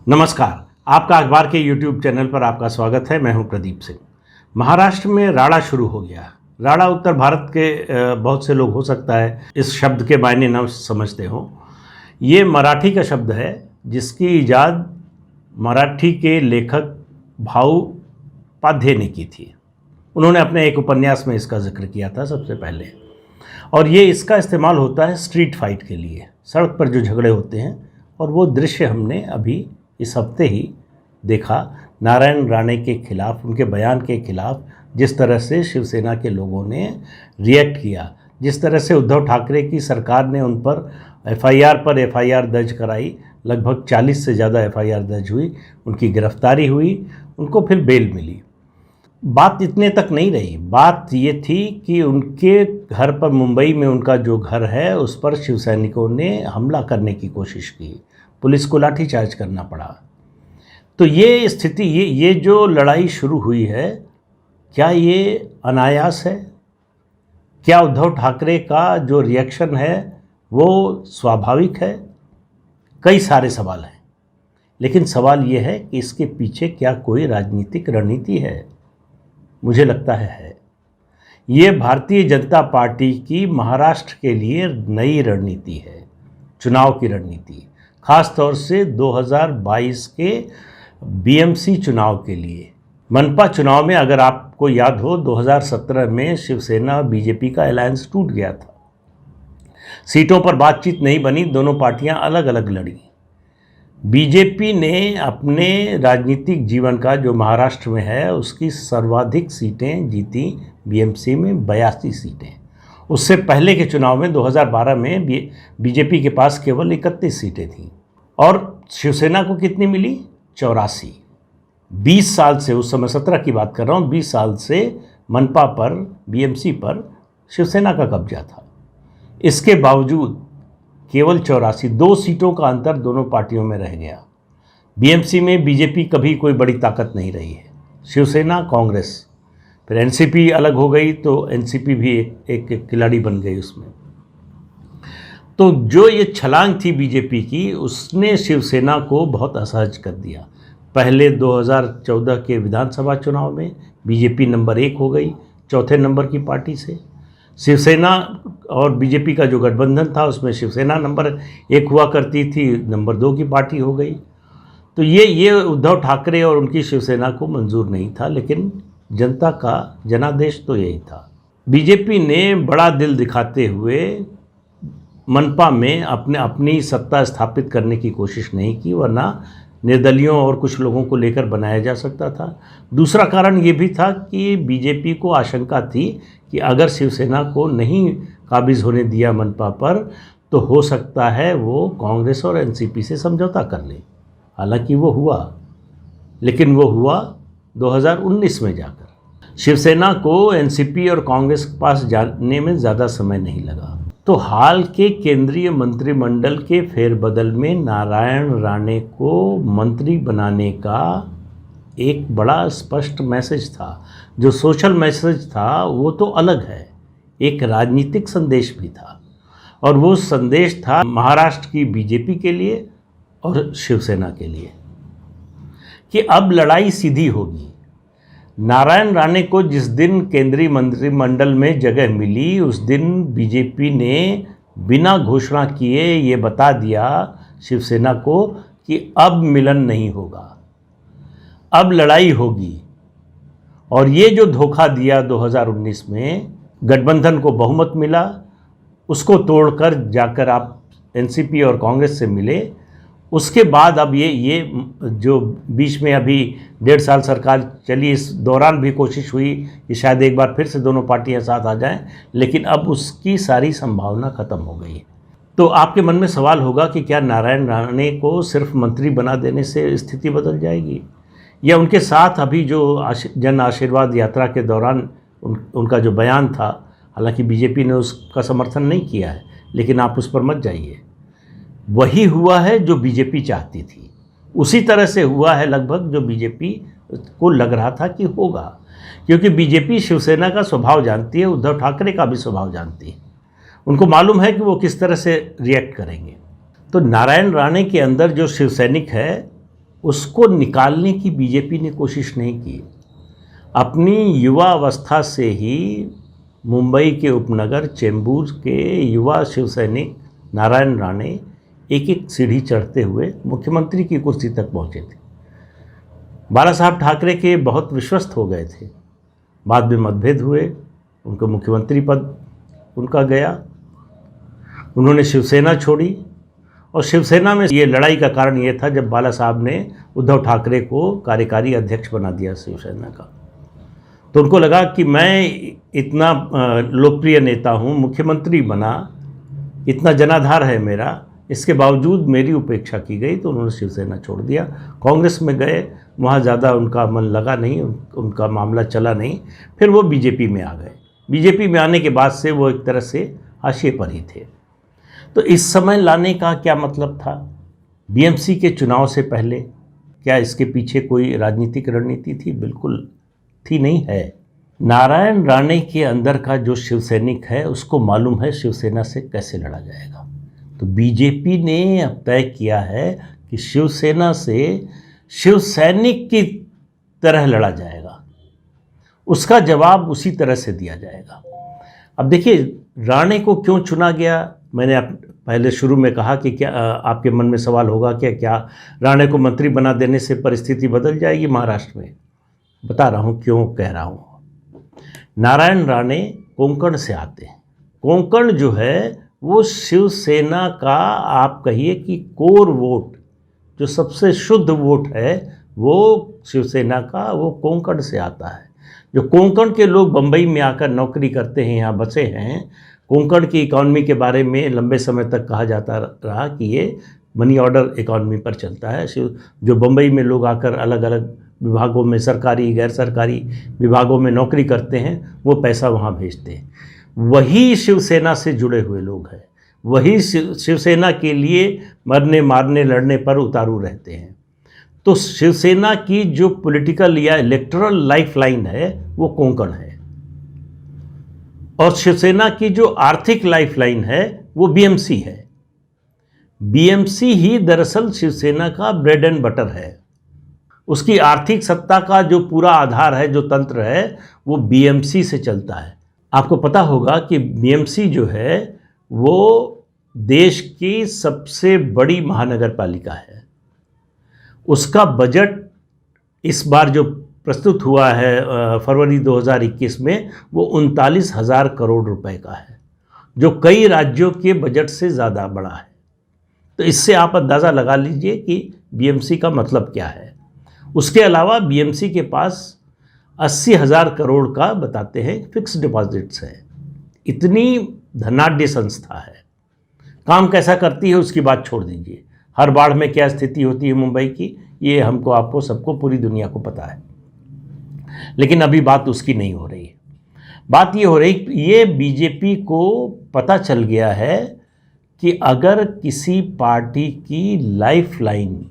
नमस्कार। आपका अखबार के YouTube चैनल पर आपका स्वागत है। मैं हूं प्रदीप सिंह। महाराष्ट्र में राड़ा शुरू हो गया। राड़ा उत्तर भारत के बहुत से लोग हो सकता है इस शब्द के मायने न समझते हो। ये मराठी का शब्द है जिसकी इजाद मराठी के लेखक भाऊ पाध्ये ने की थी। उन्होंने अपने एक उपन्यास में इसका जिक्र किया था सबसे पहले। और ये इसका इस्तेमाल होता है स्ट्रीट फाइट के लिए, सड़क पर जो झगड़े होते हैं। और वो दृश्य हमने अभी इस हफ्ते ही देखा। नारायण राणे के खिलाफ, उनके बयान के खिलाफ जिस तरह से शिवसेना के लोगों ने रिएक्ट किया, जिस तरह से उद्धव ठाकरे की सरकार ने उन पर एफआईआर दर्ज कराई, लगभग 40 से ज़्यादा एफआईआर दर्ज हुई, उनकी गिरफ्तारी हुई, उनको फिर बेल मिली। बात इतने तक नहीं रही। बात ये थी कि उनके घर पर, मुंबई में उनका जो घर है, उस पर शिवसैनिकों ने हमला करने की कोशिश की, पुलिस को लाठीचार्ज करना पड़ा। तो ये स्थिति, ये जो लड़ाई शुरू हुई है, क्या ये अनायास है? क्या उद्धव ठाकरे का जो रिएक्शन है वो स्वाभाविक है? कई सारे सवाल हैं, लेकिन सवाल ये है कि इसके पीछे क्या कोई राजनीतिक रणनीति है? मुझे लगता है। ये भारतीय जनता पार्टी की महाराष्ट्र के लिए नई रणनीति है, चुनाव की रणनीति, खास तौर से 2022 के बीएमसी चुनाव के लिए। मनपा चुनाव में अगर आपको याद हो, 2017 में शिवसेना बीजेपी का अलायंस टूट गया था। सीटों पर बातचीत नहीं बनी, दोनों पार्टियां अलग अलग लड़ी। बीजेपी ने अपने राजनीतिक जीवन का, जो महाराष्ट्र में है, उसकी सर्वाधिक सीटें जीती, बीएमसी में 82 सीटें। उससे पहले के चुनाव में 2012 में बीजेपी के पास केवल 31 सीटें थीं और शिवसेना को कितनी मिली? 84। 20 साल से, उस समय 17 की बात कर रहा हूँ, 20 साल से मनपा पर, बीएमसी पर शिवसेना का कब्जा था। इसके बावजूद केवल 84, 2 सीटों का अंतर दोनों पार्टियों में रह गया। बीएमसी में बीजेपी कभी कोई बड़ी ताकत नहीं रही है, शिवसेना, कांग्रेस, फिर एनसीपी अलग हो गई तो एनसीपी भी एक खिलाड़ी बन गई उसमें। तो जो ये छलांग थी बीजेपी की, उसने शिवसेना को बहुत असहज कर दिया। पहले 2014 के विधानसभा चुनाव में बीजेपी नंबर 1 हो गई, चौथे नंबर की पार्टी से। शिवसेना और बीजेपी का जो गठबंधन था, उसमें शिवसेना नंबर 1 हुआ करती थी, नंबर 2 की पार्टी हो गई। तो ये उद्धव ठाकरे और उनकी शिवसेना को मंजूर नहीं था, लेकिन जनता का जनादेश तो यही था। बीजेपी ने बड़ा दिल दिखाते हुए मनपा में अपनी सत्ता स्थापित करने की कोशिश नहीं की, वरना निर्दलियों और कुछ लोगों को लेकर बनाया जा सकता था। दूसरा कारण ये भी था कि बीजेपी को आशंका थी कि अगर शिवसेना को नहीं काबिज होने दिया मनपा पर, तो हो सकता है वो कांग्रेस और एनसीपी से समझौता कर ले। हालांकि वो हुआ, लेकिन वो हुआ 2019 में जाकर। शिवसेना को एनसीपी और कांग्रेस के पास जाने में ज़्यादा समय नहीं लगा। तो हाल के केंद्रीय मंत्रिमंडल के फेरबदल में नारायण राणे को मंत्री बनाने का एक बड़ा स्पष्ट मैसेज था। जो सोशल मैसेज था वो तो अलग है, एक राजनीतिक संदेश भी था। और वो संदेश था महाराष्ट्र की बीजेपी के लिए और शिवसेना के लिए कि अब लड़ाई सीधी होगी। नारायण राणे को जिस दिन केंद्रीय मंत्रिमंडल में जगह मिली, उस दिन बीजेपी ने बिना घोषणा किए ये बता दिया शिवसेना को कि अब मिलन नहीं होगा, अब लड़ाई होगी। और ये जो धोखा दिया 2019 में, गठबंधन को बहुमत मिला, उसको तोड़कर जाकर आप एनसीपी और कांग्रेस से मिले। उसके बाद अब ये जो बीच में अभी 1.5 साल सरकार चली, इस दौरान भी कोशिश हुई कि शायद एक बार फिर से दोनों पार्टियां साथ आ जाएं, लेकिन अब उसकी सारी संभावना खत्म हो गई है। तो आपके मन में सवाल होगा कि क्या नारायण राणे को सिर्फ मंत्री बना देने से स्थिति बदल जाएगी, या उनके साथ अभी जो जन आशीर्वाद यात्रा के दौरान उनका जो बयान था, हालांकि बीजेपी ने उसका समर्थन नहीं किया है, लेकिन आप उस पर मत जाइए, वही हुआ है जो बीजेपी चाहती थी। उसी तरह से हुआ है लगभग जो बीजेपी को लग रहा था कि होगा, क्योंकि बीजेपी शिवसेना का स्वभाव जानती है, उद्धव ठाकरे का भी स्वभाव जानती है। उनको मालूम है कि वो किस तरह से रिएक्ट करेंगे। तो नारायण राणे के अंदर जो शिवसैनिक है उसको निकालने की बीजेपी ने कोशिश नहीं की। अपनी युवा अवस्था से ही मुंबई के उपनगर चेंबूर के युवा शिव सैनिक नारायण राणे एक एक सीढ़ी चढ़ते हुए मुख्यमंत्री की कुर्सी तक पहुंचे थे। बाला साहब ठाकरे के बहुत विश्वस्त हो गए थे। बाद में मतभेद हुए, उनको मुख्यमंत्री पद उनका गया, उन्होंने शिवसेना छोड़ी। और शिवसेना में ये लड़ाई का कारण ये था जब बाला साहब ने उद्धव ठाकरे को कार्यकारी अध्यक्ष बना दिया शिवसेना का, तो उनको लगा कि मैं इतना लोकप्रिय नेता हूँ, मुख्यमंत्री बना, इतना जनाधार है मेरा, इसके बावजूद मेरी उपेक्षा की गई, तो उन्होंने शिवसेना छोड़ दिया। कांग्रेस में गए, वहाँ ज़्यादा उनका मन लगा नहीं, उनका मामला चला नहीं, फिर वो बीजेपी में आ गए। बीजेपी में आने के बाद से वो एक तरह से हाशिए पर ही थे। तो इस समय लाने का क्या मतलब था? बीएमसी के चुनाव से पहले क्या इसके पीछे कोई राजनीतिक रणनीति थी? बिल्कुल थी नहीं है। नारायण राणे के अंदर का जो शिवसैनिक है उसको मालूम है शिवसेना से कैसे लड़ा जाएगा। तो बीजेपी ने अब तय किया है कि शिवसेना से शिवसैनिक की तरह लड़ा जाएगा, उसका जवाब उसी तरह से दिया जाएगा। अब देखिए, राणे को क्यों चुना गया, मैंने पहले शुरू में कहा कि क्या आपके मन में सवाल होगा क्या राणे को मंत्री बना देने से परिस्थिति बदल जाएगी महाराष्ट्र में? बता रहा हूँ क्यों कह रहा हूँ। नारायण राणे कोंकण से आते हैं। कोंकण जो है वो शिवसेना का, आप कहिए कि कोर वोट, जो सबसे शुद्ध वोट है वो शिवसेना का वो कोंकण से आता है। जो कोंकण के लोग बम्बई में आकर नौकरी करते हैं, यहाँ बसे हैं, कोंकण की इकॉनमी के बारे में लंबे समय तक कहा जाता रहा कि ये मनी ऑर्डर इकॉनमी पर चलता है। जो बम्बई में लोग आकर अलग अलग विभागों में, सरकारी गैर सरकारी विभागों में नौकरी करते हैं, वो पैसा वहाँ भेजते हैं। वही शिवसेना से जुड़े हुए लोग हैं, वही शिवसेना के लिए मरने मारने लड़ने पर उतारू रहते हैं। तो शिवसेना की जो पॉलिटिकल या इलेक्टोरल लाइफ लाइन है वो कोंकण है, और शिवसेना की जो आर्थिक लाइफ लाइन है वो बीएमसी है। बीएमसी ही दरअसल शिवसेना का ब्रेड एंड बटर है। उसकी आर्थिक सत्ता का जो पूरा आधार है, जो तंत्र है, वो बीएमसी से चलता है। आपको पता होगा कि बीएमसी जो है वो देश की सबसे बड़ी महानगर पालिका है। उसका बजट इस बार जो प्रस्तुत हुआ है फरवरी 2021 में, वो 39,000 करोड़ रुपए का है, जो कई राज्यों के बजट से ज़्यादा बड़ा है। तो इससे आप अंदाज़ा लगा लीजिए कि बीएमसी का मतलब क्या है। उसके अलावा बीएमसी के पास 80,000 करोड़ का बताते हैं फिक्स डिपॉजिट्स है। इतनी धनाढ्य संस्था है। काम कैसा करती है उसकी बात छोड़ दीजिए, हर बाढ़ में क्या स्थिति होती है मुंबई की, ये हमको, आपको, सबको, पूरी दुनिया को पता है। लेकिन अभी बात उसकी नहीं हो रही है। बात ये हो रही, ये बीजेपी को पता चल गया है कि अगर किसी पार्टी की लाइफ लाइन,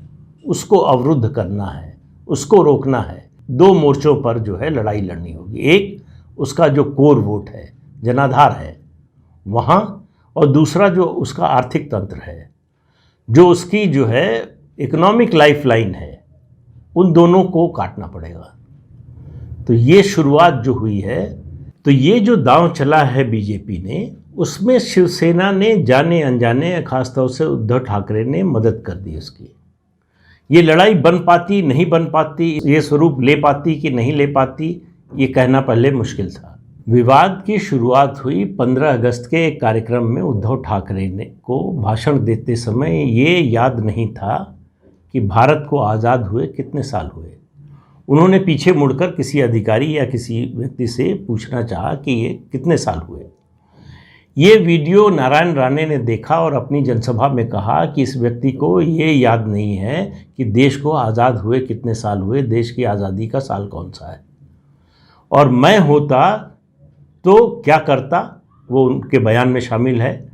उसको अवरुद्ध करना है, उसको रोकना है, दो मोर्चों पर जो है लड़ाई लड़नी होगी। एक उसका जो कोर वोट है, जनाधार है वहाँ, और दूसरा जो उसका आर्थिक तंत्र है, जो उसकी जो है इकोनॉमिक लाइफ लाइन है, उन दोनों को काटना पड़ेगा। तो ये शुरुआत जो हुई है, तो ये जो दांव चला है बीजेपी ने, उसमें शिवसेना ने जाने अनजाने, खासतौर से उद्धव ठाकरे ने मदद कर दी उसकी। ये लड़ाई बन पाती, नहीं बन पाती, ये स्वरूप ले पाती कि नहीं ले पाती, ये कहना पहले मुश्किल था। विवाद की शुरुआत हुई 15 अगस्त के एक कार्यक्रम में। उद्धव ठाकरे ने को भाषण देते समय ये याद नहीं था कि भारत को आज़ाद हुए कितने साल हुए। उन्होंने पीछे मुड़कर किसी अधिकारी या किसी व्यक्ति से पूछना चाहा कि ये कितने साल हुए। ये वीडियो नारायण राणे ने देखा और अपनी जनसभा में कहा कि इस व्यक्ति को ये याद नहीं है कि देश को आज़ाद हुए कितने साल हुए, देश की आज़ादी का साल कौन सा है, और मैं होता तो क्या करता, वो उनके बयान में शामिल है।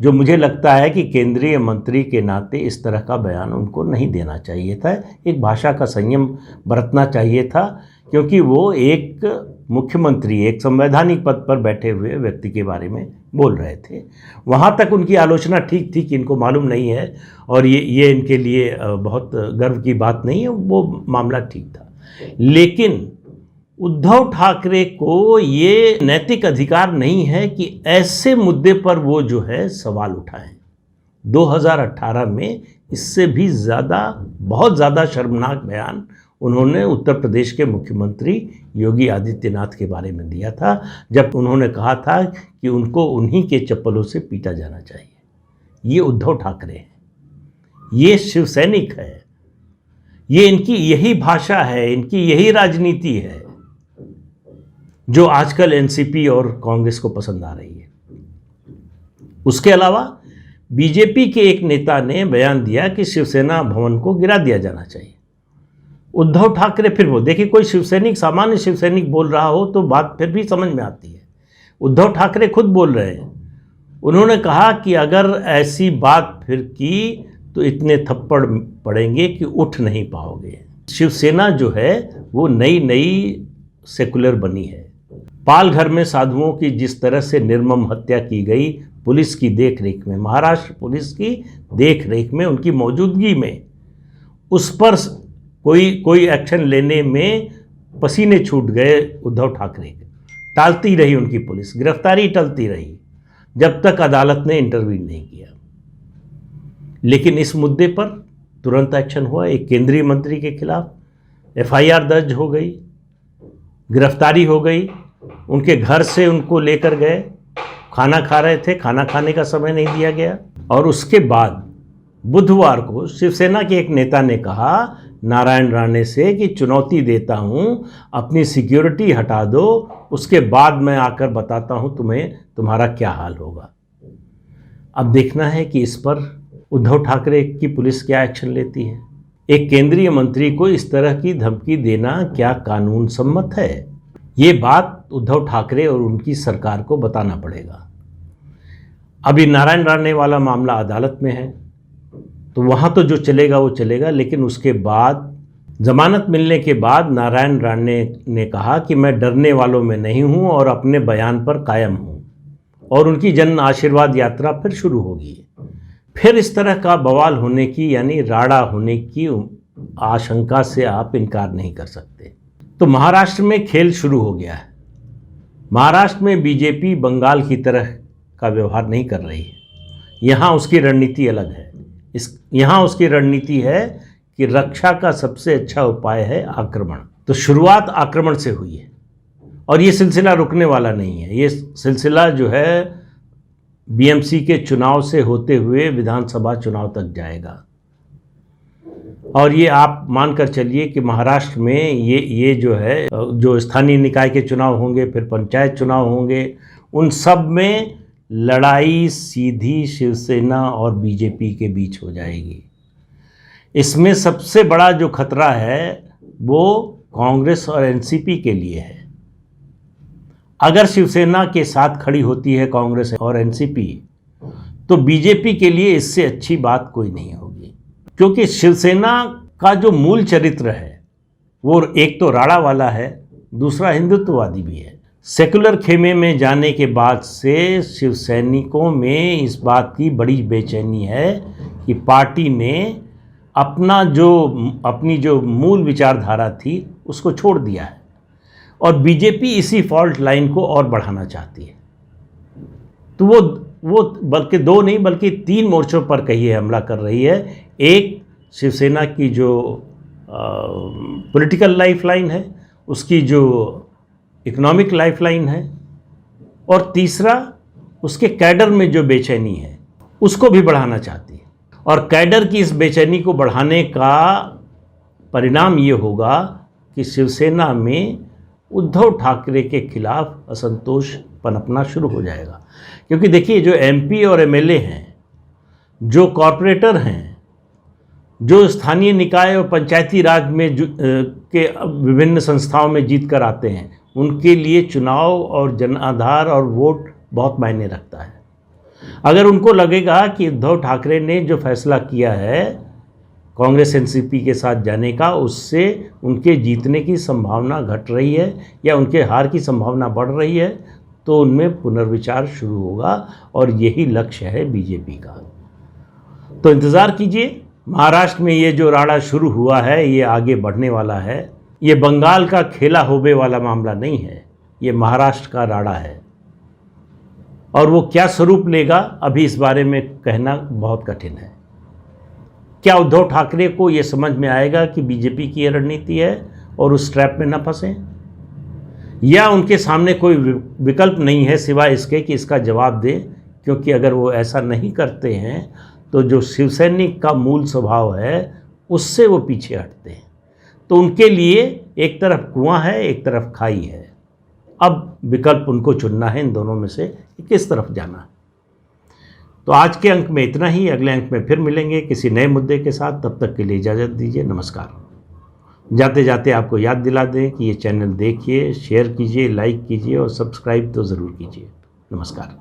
जो मुझे लगता है कि केंद्रीय मंत्री के नाते इस तरह का बयान उनको नहीं देना चाहिए था। एक भाषा का संयम बरतना चाहिए था, क्योंकि वो एक मुख्यमंत्री एक संवैधानिक पद पर बैठे हुए व्यक्ति के बारे में बोल रहे थे। वहाँ तक उनकी आलोचना ठीक थी कि इनको मालूम नहीं है और ये इनके लिए बहुत गर्व की बात नहीं है, वो मामला ठीक था। लेकिन उद्धव ठाकरे को ये नैतिक अधिकार नहीं है कि ऐसे मुद्दे पर वो जो है सवाल उठाएं। 2018 में इससे भी ज़्यादा, बहुत ज़्यादा शर्मनाक बयान उन्होंने उत्तर प्रदेश के मुख्यमंत्री योगी आदित्यनाथ के बारे में दिया था, जब उन्होंने कहा था कि उनको उन्हीं के चप्पलों से पीटा जाना चाहिए। ये उद्धव ठाकरे हैं, ये शिवसैनिक है, ये इनकी यही भाषा है, इनकी यही राजनीति है जो आजकल एनसीपी और कांग्रेस को पसंद आ रही है। उसके अलावा बीजेपी के एक नेता ने बयान दिया कि शिवसेना भवन को गिरा दिया जाना चाहिए। उद्धव ठाकरे फिर वो देखिए, कोई शिवसैनिक, सामान्य शिवसैनिक बोल रहा हो तो बात फिर भी समझ में आती है। उद्धव ठाकरे खुद बोल रहे हैं, उन्होंने कहा कि अगर ऐसी बात फिर की तो इतने थप्पड़ पड़ेंगे कि उठ नहीं पाओगे। शिवसेना जो है वो नई सेकुलर बनी है। पालघर में साधुओं की जिस तरह से निर्मम हत्या की गई पुलिस की देखरेख में, महाराष्ट्र पुलिस की देखरेख में, उनकी मौजूदगी में, उस पर कोई एक्शन लेने में पसीने छूट गए उद्धव ठाकरे के। टालती रही उनकी पुलिस, गिरफ्तारी टलती रही जब तक अदालत ने इंटरवीन नहीं किया। लेकिन इस मुद्दे पर तुरंत एक्शन हुआ। एक केंद्रीय मंत्री के खिलाफ एफआईआर दर्ज हो गई, गिरफ्तारी हो गई, उनके घर से उनको लेकर गए, खाना खा रहे थे, खाना खाने का समय नहीं दिया गया। और उसके बाद बुधवार को शिवसेना के एक नेता ने कहा नारायण राणे से कि चुनौती देता हूं, अपनी सिक्योरिटी हटा दो, उसके बाद मैं आकर बताता हूं तुम्हें तुम्हारा क्या हाल होगा। अब देखना है कि इस पर उद्धव ठाकरे की पुलिस क्या एक्शन लेती है। एक केंद्रीय मंत्री को इस तरह की धमकी देना क्या कानून सम्मत है? ये बात उद्धव ठाकरे और उनकी सरकार को बताना पड़ेगा। अभी नारायण राणे वाला मामला अदालत में है, तो वहाँ तो जो चलेगा वो चलेगा, लेकिन उसके बाद जमानत मिलने के बाद नारायण राणे ने कहा कि मैं डरने वालों में नहीं हूँ और अपने बयान पर कायम हूँ, और उनकी जन आशीर्वाद यात्रा फिर शुरू होगी। फिर इस तरह का बवाल होने की, यानी राड़ा होने की आशंका से आप इनकार नहीं कर सकते। तो महाराष्ट्र में खेल शुरू हो गया है। महाराष्ट्र में बीजेपी बंगाल की तरह का व्यवहार नहीं कर रही है। यहाँ उसकी रणनीति अलग है। यहाँ उसकी रणनीति है कि रक्षा का सबसे अच्छा उपाय है आक्रमण। तो शुरुआत आक्रमण से हुई है और ये सिलसिला रुकने वाला नहीं है। ये सिलसिला जो है बीएमसी के चुनाव से होते हुए विधानसभा चुनाव तक जाएगा। और ये आप मानकर चलिए कि महाराष्ट्र में ये जो है, जो स्थानीय निकाय के चुनाव होंगे, फिर पंचायत चुनाव होंगे, उन सब में लड़ाई सीधी शिवसेना और बीजेपी के बीच हो जाएगी। इसमें सबसे बड़ा जो खतरा है वो कांग्रेस और एनसीपी के लिए है। अगर शिवसेना के साथ खड़ी होती है कांग्रेस और एनसीपी, तो बीजेपी के लिए इससे अच्छी बात कोई नहीं होगी, क्योंकि शिवसेना का जो मूल चरित्र है वो एक तो राणा वाला है, दूसरा हिंदुत्ववादी भी है। सेकुलर खेमे में जाने के बाद से शिवसैनिकों में इस बात की बड़ी बेचैनी है कि पार्टी ने अपनी जो मूल विचारधारा थी उसको छोड़ दिया है, और बीजेपी इसी फॉल्ट लाइन को और बढ़ाना चाहती है। तो वो बल्कि 2 नहीं बल्कि 3 मोर्चों पर कहिए हमला कर रही है। एक, शिवसेना की जो पॉलिटिकल लाइफलाइन है, उसकी जो इकोनॉमिक लाइफलाइन है, और तीसरा उसके कैडर में जो बेचैनी है उसको भी बढ़ाना चाहती है। और कैडर की इस बेचैनी को बढ़ाने का परिणाम ये होगा कि शिवसेना में उद्धव ठाकरे के खिलाफ असंतोष पनपना शुरू हो जाएगा। क्योंकि देखिए, जो एमपी और एमएलए हैं, जो कॉरपोरेटर हैं, जो स्थानीय निकाय और पंचायती राज में के विभिन्न संस्थाओं में जीत कर आते हैं, उनके लिए चुनाव और जनाधार और वोट बहुत मायने रखता है। अगर उनको लगेगा कि उद्धव ठाकरे ने जो फैसला किया है कांग्रेस एनसीपी के साथ जाने का, उससे उनके जीतने की संभावना घट रही है या उनके हार की संभावना बढ़ रही है, तो उनमें पुनर्विचार शुरू होगा और यही लक्ष्य है बीजेपी का। तो इंतज़ार कीजिए। महाराष्ट्र में ये जो राड़ा शुरू हुआ है ये आगे बढ़ने वाला है। ये बंगाल का खेला होबे वाला मामला नहीं है, ये महाराष्ट्र का राड़ा है। और वो क्या स्वरूप लेगा अभी इस बारे में कहना बहुत कठिन है। क्या उद्धव ठाकरे को ये समझ में आएगा कि बीजेपी की ये रणनीति है और उस ट्रैप में न फंसें, या उनके सामने कोई विकल्प नहीं है सिवाय इसके कि इसका जवाब दें? क्योंकि अगर वो ऐसा नहीं करते हैं तो जो शिवसैनिक का मूल स्वभाव है उससे वो पीछे हटते हैं। तो उनके लिए एक तरफ कुआं है, एक तरफ खाई है। अब विकल्प उनको चुनना है इन दोनों में से किस तरफ जाना है। तो आज के अंक में इतना ही। अगले अंक में फिर मिलेंगे किसी नए मुद्दे के साथ। तब तक के लिए इजाज़त दीजिए। नमस्कार। जाते जाते आपको याद दिला दें कि ये चैनल देखिए, शेयर कीजिए, लाइक कीजिए और सब्सक्राइब तो ज़रूर कीजिए। नमस्कार।